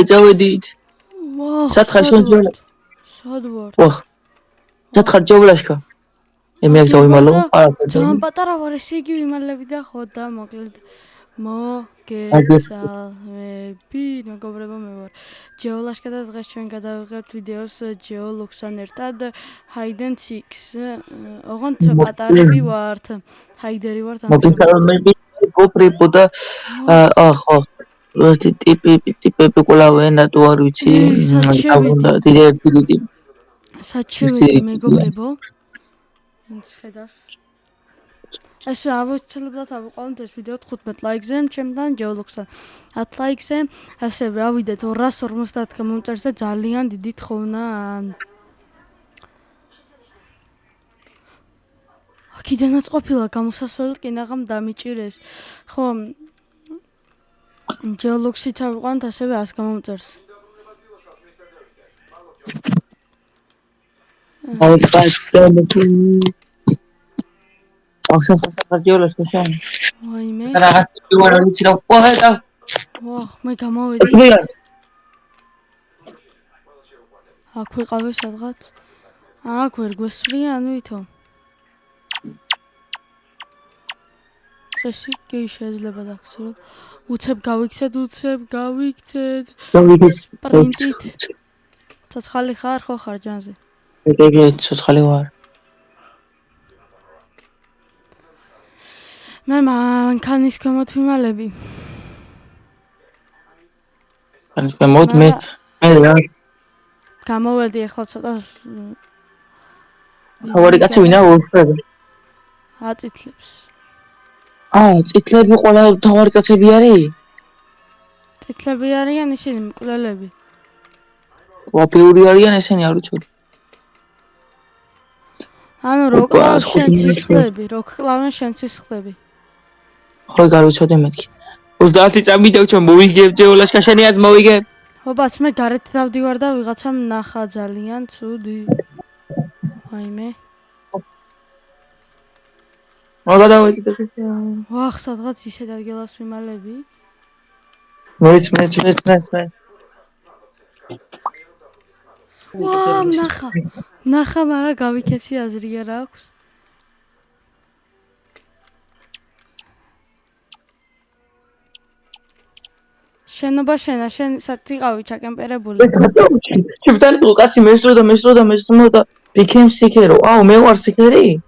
წავედით. ვახ, სათხარ შენ ჯოლა. სად ვარ? ვახ. სათხარ ჯოვლაშკა. მე აქ დავიმალო. ძალიან პატარა ვარ, ესე იგი ვიმალები და ხო და მოკლედ მოგესალმები, მეგობრებო, მე ვარ ჯეოლაშკა და დღეს ჩვენ გადავიღებთ ვიდეოს ჯეოლუქსთან ერთად hide and seek. ოღონდ პატარები ვართ. ჰაიდერი ვართ ამჟამად. მოგესალმები, გოფრიპო და ხო. ტიპები კვლავენა თუ არ ვიცი. დავუნდა დიდი. საჩევიდი მეგობრებო. ხედავს. ეს ავიცელებდათ ავიყვანოთ ეს ვიდეო 15 ლაიქზე, ჩემთან ჯეოლუქსთან 10 ლაიქზე, ასევე ავიდეთ 250 კომენტარზე, ძალიან დიდი თხოვნა. აქედანაც ყოფილა გამოსასვლელად კინაღამ დამიჭირეს. ხო, ჯეოლუქსით ავიყვანოთ ასევე 100 კომენტარს. ვაიმე. ვახ, მე გამოვედი. აქ ვიყავი სადღაც. აქ ვერ გვესვრიან ვითომ. წესი კი შეიძლება დაგცუროთ. უცებ გავიქცეთ. სპრინტით. ცოცხალი ხარ ხო ხარ ჯანზე? ეგ ცოცხალი ვარ. მე მანქანის ქვემოთ ვიმალები. მანქანის ქვემოთ მე რა გამოვედი ახლა ცოტა თავი კაცი ვინა ვუხდება. აწითლებს. წითლები ყველა თავი კაცები არის? წითლები არიან ისინი მკვლელები. ვაფიური არიან ესენი არ ვიცოდი. ანუ როკლავენ შენ სისხლები. ხო გარუცოდე მეთქი. 30 წამი დავჩა მოვიგებ ჯეოლაშკა შენი აზ მოვიგებ. ობაც მე გარეთ დავდივარ და ვიღაცამ ნახა ძალიან ცუდი. ვაიმე. მაგადავედი და ვახ სადღაც ისეთ ადგილას ვიმალები. მეც. ვა ნახა მაგრამ გავიქეცი აზრი არ აქვს. შენობა შენ სათიყავი ჩაკემპერებული. ჩემთან თუ კაცი მესწრო და became sicker. მე ვარ sicker-ი?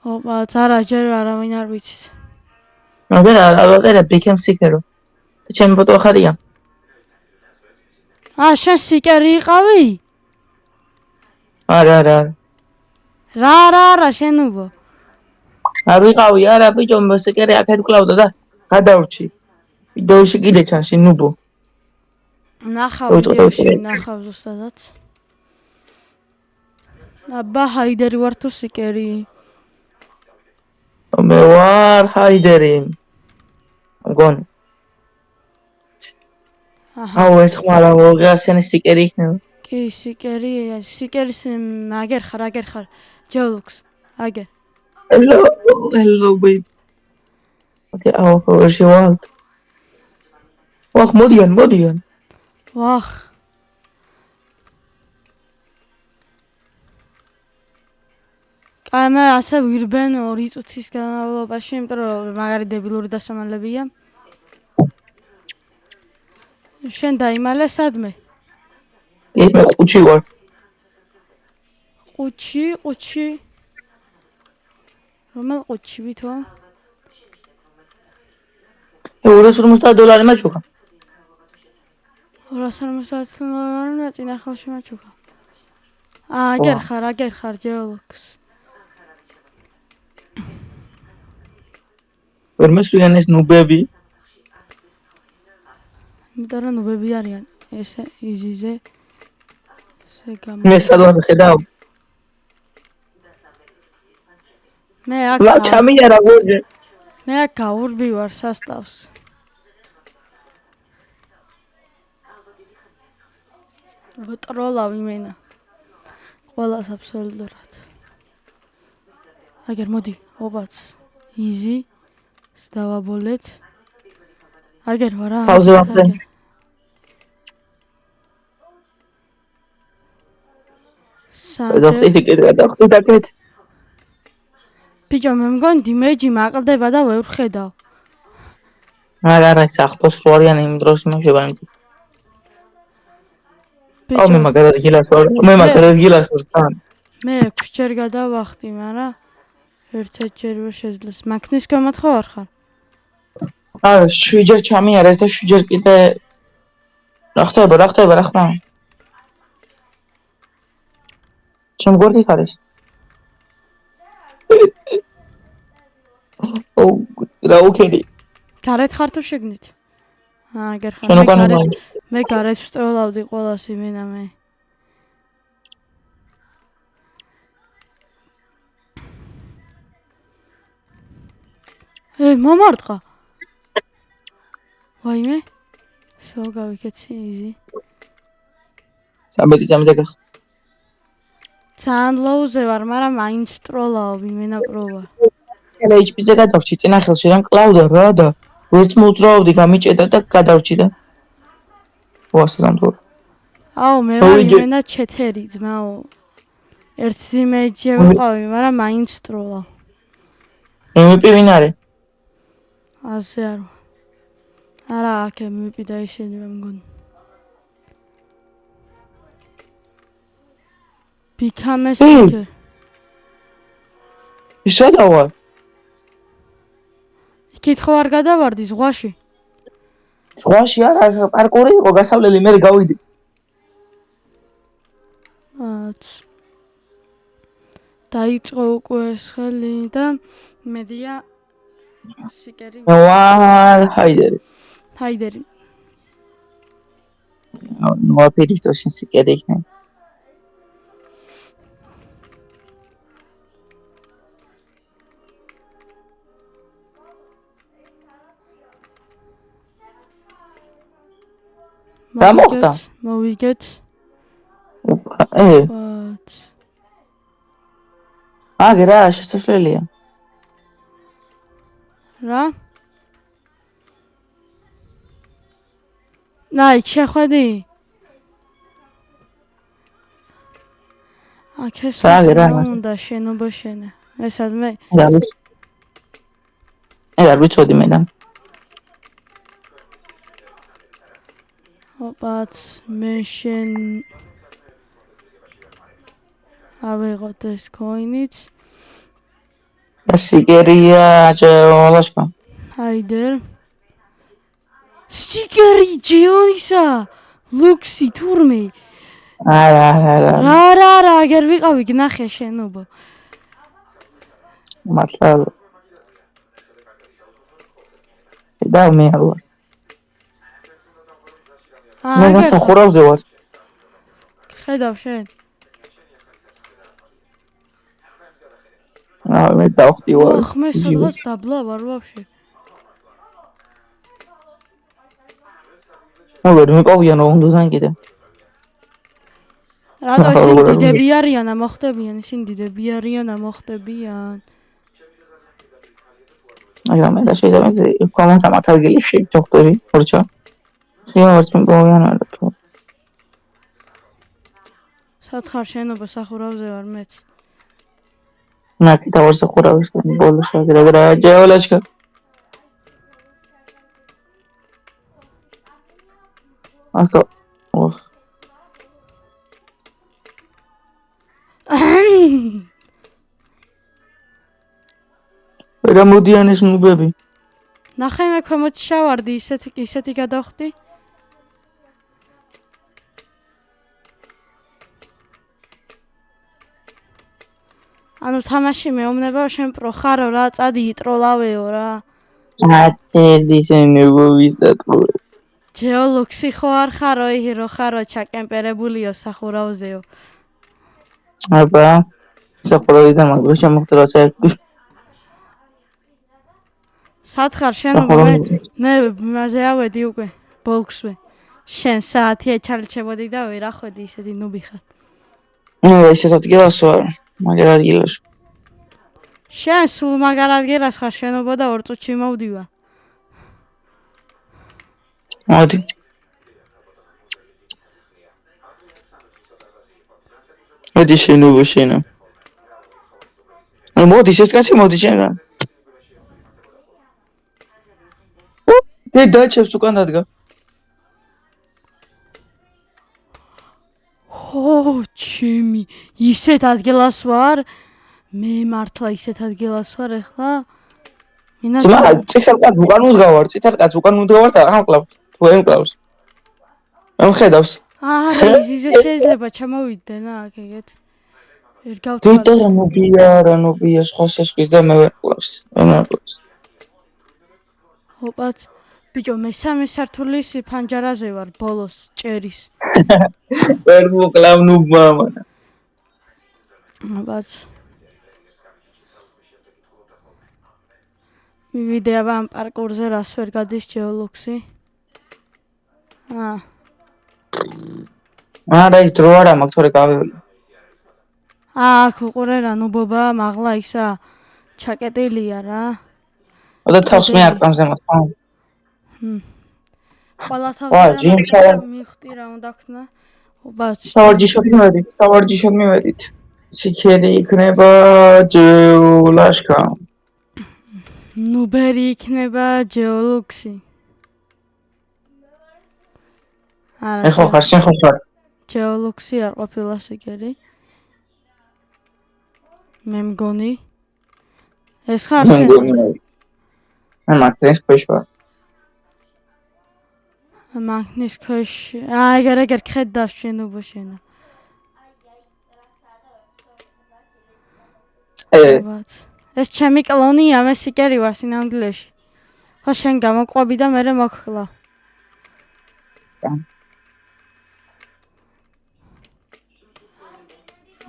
ოპა, არა ჯერ არავინ არ ვიცით. არა became sicker. ჩემი ფოტო ახარია. შენ sicker-ი იყავი? არა. რა შენუბო? არ ვიყავი, არა ბიჭო, sicker-ი აქეთ კლავდა და გადავრჩი. ვიდეოში კიდე ჩანს ნუბო. ნახავ ვიდეოში ზუსტადაც. აბა ჰაიდერი ვარ თუ სიკერი? მე ვარ ჰაიდერი. მგონი. ეს ხმარა მოგასენი სიკერი იქნება. კი, სიკერის აგერ ხარ. ჯეოლუქს, აგერ. Hello babe. Okay, where's your world? ვახ, მოდიან. ვახ. მე ასე ვირბენ 2 წუთის განმავლობაში, იმიტომ რომ მაგარი დებილური დასამალებია. შენ დაიმალე სადმე? მე ყუჩი ვარ. ყუჩი? რომელ ყუჩი ვითო? $250 მაჩუქა. 250 და წინა ხალში მაჩუქა. აგერ ხარ ჯეოლუქს. ვერ მოსვიან ეს ნუბები? იმიტომ რომ ნუბები არიან. ესე იზიზე. მე სადღაც ხედავ. მე აქ ჩამიარა გოჯე. მე აქ გაურბი ვარ სასტავს. ვტროლავ იმენა. ყველას აბსოლუტურად. აგერ მოდი, ობაც. იზი. დავაბოლეთ. აგერ ვარა. გადახტით იქეთ გადახტით აქეთ ბიჭო მე მგონი დიმეჯი მაყლდება და ვერ ხედავ. არა სახტოს რო არიან იმ დროს იმაშება იმ ბიჭო მე მაგარად გილას ვარ თან მე 6 ჯერ გადავახტი, მაგრამ ერთ-ერთ ჯერ ვერ შეძლეს. მაქნის გამათხოვარ ხარ? არა 7 ჯერ ჩამიარეს და 7 ჯერ კიდე რა ხდება რა ხმა ჩემ გვერდით არის რა უქედი გარეთ ხარ თუ შეგნით? აგერ ხარ. მე გარეთ ვსტროლავდი ყველას იმენა მე. მომარტყა. ვაიმე. სულ გავიქეცი იზი. 13 გახ. ძალიან ლოუზე ვარ, მაგრამ მაინც ვსტროლავ იმენა პროვა. ელე HP-ზე გადავრჩი წინა ხელში რან კლავდა რა და ვერც მოძრაობდი გამიჭედა და გადავრჩი და ვასწამთო. აუ მე ვარ იმენა ჩეთერი ძმაო. ერთ იმეჯი ვიყავი, მაგრამ მაინც ვსტროლავ. MVP ვინ არის? ასე არ. არა, აქ MVP და ისინი მე მგონი. Become a seeker. ისადა ვარ? კითხვა არ გადავარდი ზღვაში? ზღვაში არა, პარკური იყო გასავლელი, მე გავიდი. დაიწყო უკვე ხელი და მედია სიკერი. ვარ ჰაიდერი. ნუ აფერისტო შენ სიკერი იქნება. რა მოხდა? მოვიგეთ. აგერა შესასვლელია. რა? ნაი, შეხვედი? აქ ეს უნდა შენობა შენე. ესადმე? არ ვიცოდი მე და. ოპაც მე შენ ავიღოთ ეს coin-იც. სიკერია ჯეოლაშკა. ჰაიდერ. სიკერი ჯეოლისა. ლუქსი თურმე. არა, აგერ ვიყავი გნახე შენობა. მართლა. და მე არ ვარ. მე გასახურავზე ვარ. ხედავ შენ. მე დავხტი ვარ. ოხ, მე სადღაც დაბლა ვარ ვაფშე. მოგერ მიყავიან უნდან კიდე. რატო ისინი დიდები არიან, მოხდებიან, ისინი დიდები არიან, მოხდებიან. აი მე და შეიძლება კომენტა მათარგელი შეჯოხტორი, ხორჩა. ხიავარს მიყავიან არა თუ. სათხარ შენობა სახურავზე ვარ მეც. ნაკი დავსახურავის ბოლოს აგრა ჯეოლაშკა. აკა. რა მოდიან ეს ნუბები? ნახე მე ქვემოთ შავარდი, ისეთი გადავხდი. ანუ თამაში მეუბნება შენ პრო ხარო რა, წადი იტროლავეო რა. ათედის ნუბების დატყუე. ჯეოლოქსი ხო არ ხარო, ირო ხარო ჩაკემპერებულიო სახურავზეო. აბა საფროიდან მაგ შემოხდა რაცა ერთი. სათხარ შენობა მე მასე ავედი უკვე ბოლქსვე. შენ საათია ჩარჩებოდი და ვერ ახვედი ისეთი ნუბი ხარ. ესეთ ადგილას ვარ, მაგარ ადგილას. შენ სულ მაგარ ადგილას ხარ შენობა და 2 წუთში მოვდივარ. მოდი. მოდი შენობა შენა. მოდი ეს კაცი მოდი შენა. დაჩევს უკან დადგა. ო, ჩემი, ისეთ ადგილას ვარ? მე მართლა ისეთ ადგილას ვარ ახლა? ძმა, წითელ კაც უკან უდგავარ, წითელ კაც უკან უდგავარ და ამკლავს. თუ ემკლავს. ამხედავს. არა, ისე შეიძლება ჩამოვიდნენ აქ ეგეთ. ვერ გავთვალე. დიტა ნუბია, სხვა შეშკის და მე ვერ კლავს. ამკლავს. ოპაც, ბიჭო, მე სამი სართულის ფანჯარაზე ვარ, ბოლოს ჭერის. ვერ მოკლავ ნუბმა მანა. ოპაც. მივიდეა ამ პარკურზე რას ვერ გადის ჯეოლოქსი. არა, ის დრო არა მაქვს, თორე გავივლი. აქ უყურე რა ნუბობა, მაღლა ისა ჩაკეტილია რა. და თავს მე არ ყამს ზემოთ. ყველა თავს მიხტი რა უნდა ქნა. ოპაც. სავარჯიშოდ მივედით. სიქერი იქნება ჯეოლაშკა. ნუბერი იქნება ჯეოლოქსი. ეხლა ხარ შენ ხარ. ჯეოლოქსი არ ყოფილა სიკერი. მე მგონი. ეს ხარ შენ? მე მაგნეს ქვეშ ვარ. მაგნეს ქვეშ. ეგერ ხედავ შენობა შენა. ეს ჩემი კლონია, მე სიკერი ვარ სინამდვილეში. ხო შენ გამოყვები და მე მოგხლა.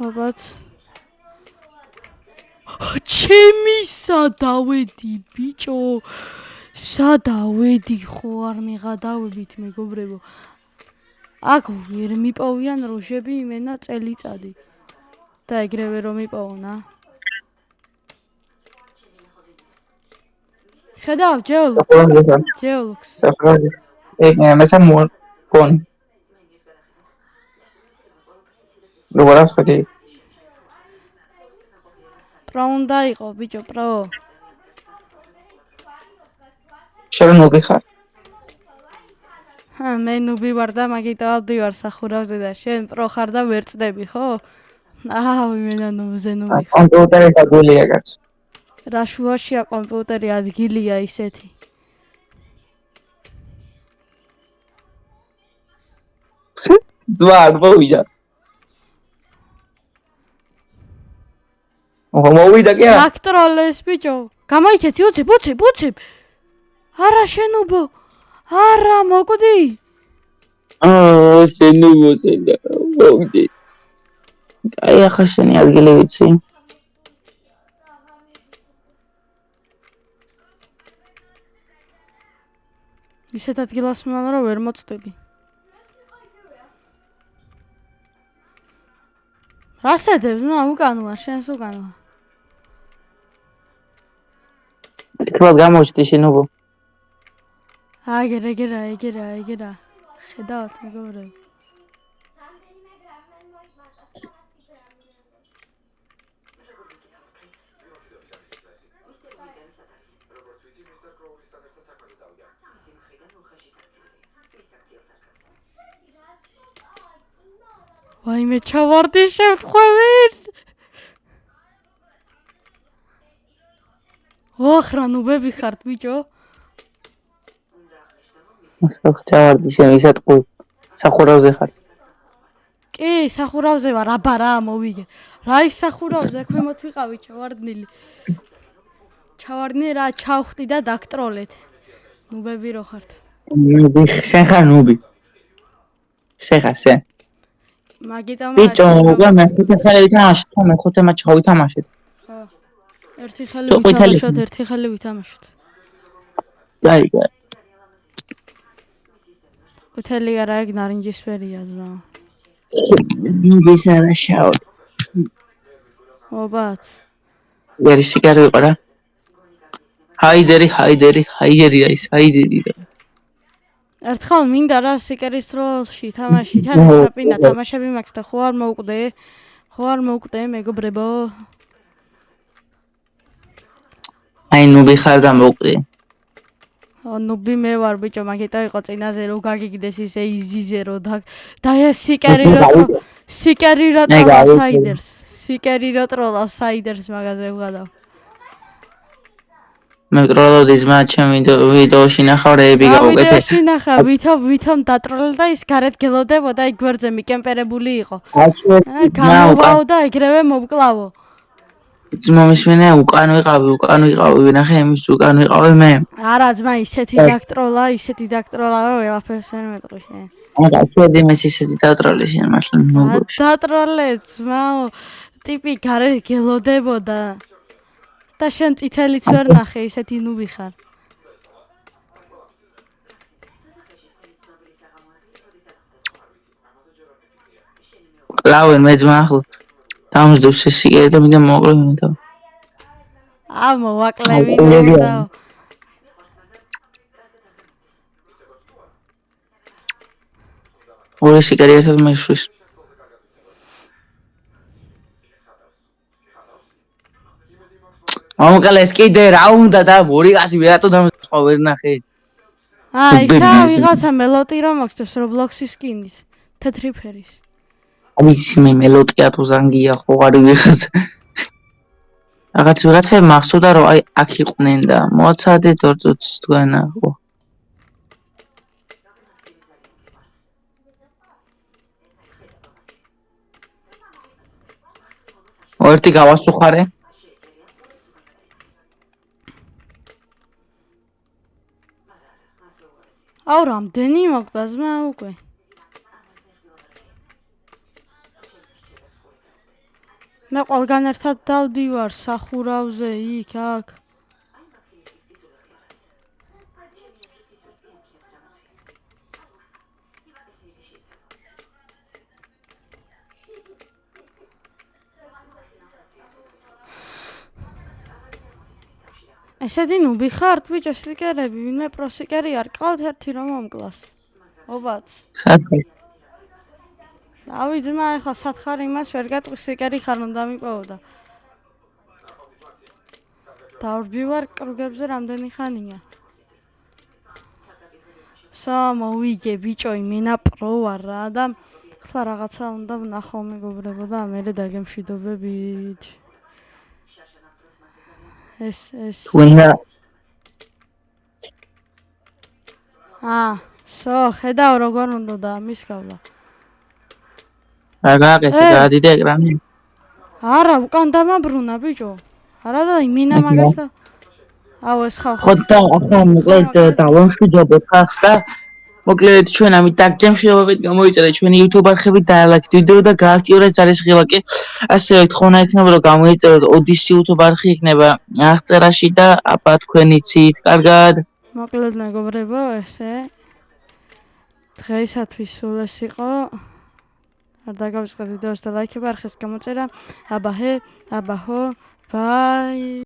აბაც. ჩემი სადავედი ბიჭო. სადავედი ხო არ მეღადავებით მეგობრებო. აქ ვერ მიპოვიან როჟები იმენა წელიწადი. და ეგრევე რომ მიპოვნა. ხედავ ჯეოლოქს. მეცა მოგონი. როგორ ახდი? პრო უნდა იყო ბიჭო, პრო. შენ ნუბი ხარ? მე ნუბი ვარ და მაგით ავდივარ სახურავზე და შენ პრო ხარ და ვერ წდები, ხო? იმენა ნუბზე ნუბი. კომპიუტერი დაგულია კაც. რა შუაშია კომპიუტერი ადგილია ისეთი. ზვარ მოვიდა. მოვიდა კი არა? აკტროლეს ბიჭო. გამოიქეცი, უცებ. არა შენობო. არა მოკვდი. შენუბო შენდა. მოვიდი. აი ახლა შენი ადგილი ვიცი. ისეთ ადგილას მოვარ რომ ვერ მოწდები. რასედებს? უკან ვარ, შენს უკან ვარ. ეხლა გამოჩდი შენობა. ეგერა. ხედავთ მეგობრებო. ვაიმე ჩავარდი შევთხოვით. ოხრა ნუბები ხართ ბიჭო. ჩავარდი შენ ისეთ ყო სახურავზე ხარ. კი, სახურავზე ვარ, აბა რა მოვიგე. რა ის სახურავზე ქვემოთ ვიყავი ჩავარდნილი. ჩავარდნი რა ჩავხტი და დაკტროლეთ. ნუბები რო ხართ. შენ ხარ ნუბი. შენ ხარ შენ. მაგიტამა ბიჭო, მე ხუთი თამაშით, მე ხუთი მატჩი ვითამაშეთ. ხო. ერთი ხელი ვითამაშოთ. დაიგე. უთელი არა ეგ ნარინჯისფერია ზრა. მინდის არა შავ. ობაც. ვერი სიგარი ვიყო რა. ჰაიდერი ის ჰაიდერი და. ერთხელ მინდა რა სიკერის როლში თამაში, თან საპინა თამაშები მაქვს და ხო არ მოვკვდე. ხო ხო არ მოგყვე მეგობრებო? აი ნუბი ხარ და მოკვდი. ნუბი მე ვარ ბიჭო, მაგიტო იყო წინაზე რო გაგიგდეს ისე იზიზე რო და ეს სიკერი რო ტროლა საიდერს მაგაზე ვღადავ. მე ტროლობდი ძმა ჩემ ვიდეოში ნახავრები გავუკეთე. ვიდეოში ნახა ვითომ დატროლდა და ის გარეთ გელოდებოდა იქ გვერდზე მიკემპერებული იყო. გამოვაო და ეგრევე მოვკლავო. ძმა მისმენე უკან ვიყავი ვინახე იმის უკან ვიყავი მე. არა ძმა ისეთი დაქტროლა რომ ვაფერს ვერ მეტყვი შენ. არა შედი მე ისეთი დატროლე შენ მართლა ნუბოში. დატროლე ძმაო ტიპი გარეთ გელოდებოდა. და შენ წითელიც ვერ ნახე ისეთი ნუბი ხარ. კლავენ მე ძმა ახლა დამსდევს ეს სიგარი და მინდა მოვაკლევინო. მოვაკლევინო და ორი სიგარი ერთად მეშვის. მომკლე ეს კიდე რა უნდა და ორი კაცი ვერატო დამსწყო ვერ ნახე. ისა ვიღაცა მელოტი რომ მაქვს Roblox-ის სკინით თეთრი ფერის. ისმე მელოტია თუ ზანგია ხო არ ვიღაც. ვიღაცა მახსოვდა რომ აი აქ იყვნენ და მოაცადეთ 2 წუთს თქვენა ხო. ერთი გავასუხარე. აუ რამდენი მოგწა ძმა უკვე. მე ყველგან ერთად დავდივარ სახურავზე იქ აქ. ესეთი ნუბი ხართ ბიჭო სიკერები ვინმე პროსიკერი არ ყავთ ერთი რომ მომკლას. ობაც. სათხარ. ავი ძმა ახლა სათხარ იმას ვერ გეტყვი სიკერი ხარ უნდა მიპოვო და. დავრბივარ კრუგებზე რამდენი ხანია. მოვიგე ბიჭო იმენა პრო ვარ რა და ახლა რაღაცა უნდა ვნახო მეგობრებო და მე დაგემშვიდობებით. ეს თუნდა ხედავ როგორ უნდა და მისკავლა. რა გააკეთე გადიდე ეკრანი. არა უკან დამაბრუნა ბიჭო. არა და იმენა მაგას და აუ ეს ხალხი. ხო და ახლა მოკლედ დავამშვიდობოთ ხალხს და მოკლედ ჩვენ ამით დაგემშვიდობებით გამოიწერეთ ჩვენი YouTube არხები დაალაიქეთ ვიდეო და გააქტიურეთ ძალისხილაკი. ასევე თხოვნა იქნება რომ გამოიწეროთ ოდის YouTube არხი იქნება აღწერაში და აბა თქვენი ცით კარგად. მოკლედ მეგობრებო ესე დღეისათვის სულ ეს იყო. არ დაგავიწყდეთ ვიდეოს და ლაიქება არხის გამოწერა. აბა ჰე აბა ჰო ბაი.